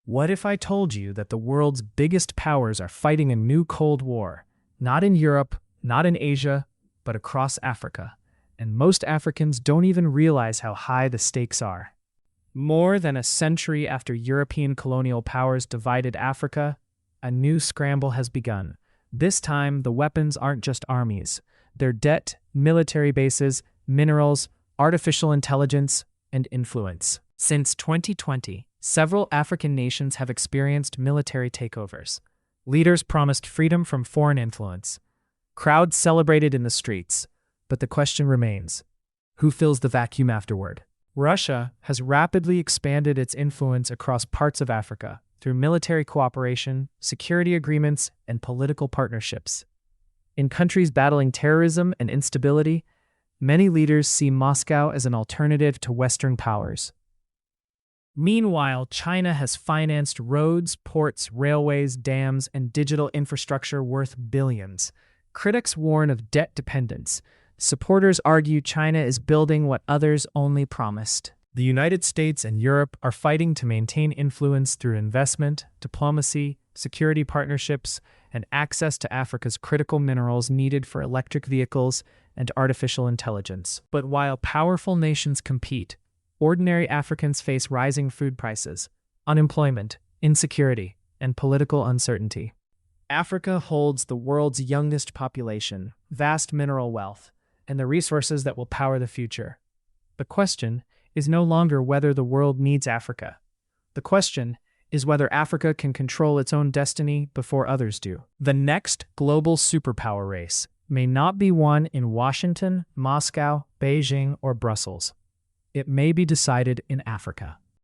What if I told you that the world's biggest powers are fighting a new Cold War? Not in Europe, not in Asia, but across Africa. And most Africans don't even realize how high the stakes are. More than a century after European colonial powers divided Africa, a new scramble has begun. This time, the weapons aren't just armies. They're debt, military bases, minerals, artificial intelligence, and influence. Since 2020, several African nations have experienced military takeovers. Leaders promised freedom from foreign influence. Crowds celebrated in the streets. But the question remains, who fills the vacuum afterward? Russia has rapidly expanded its influence across parts of Africa through military cooperation, security agreements, and political partnerships. In countries battling terrorism and instability, many leaders see Moscow as an alternative to Western powers. Meanwhile, China has financed roads, ports, railways, dams, and digital infrastructure worth billions. Critics warn of debt dependence. Supporters argue China is building what others only promised. The United States and Europe are fighting to maintain influence through investment, diplomacy, security partnerships, and access to Africa's critical minerals needed for electric vehicles and artificial intelligence. But while powerful nations compete, ordinary Africans face rising food prices, unemployment, insecurity, and political uncertainty. Africa holds the world's youngest population, vast mineral wealth, and the resources that will power the future. The question is no longer whether the world needs Africa. The question is whether Africa can control its own destiny before others do. The next global superpower race may not be won in Washington, Moscow, Beijing, or Brussels. It may be decided in Africa.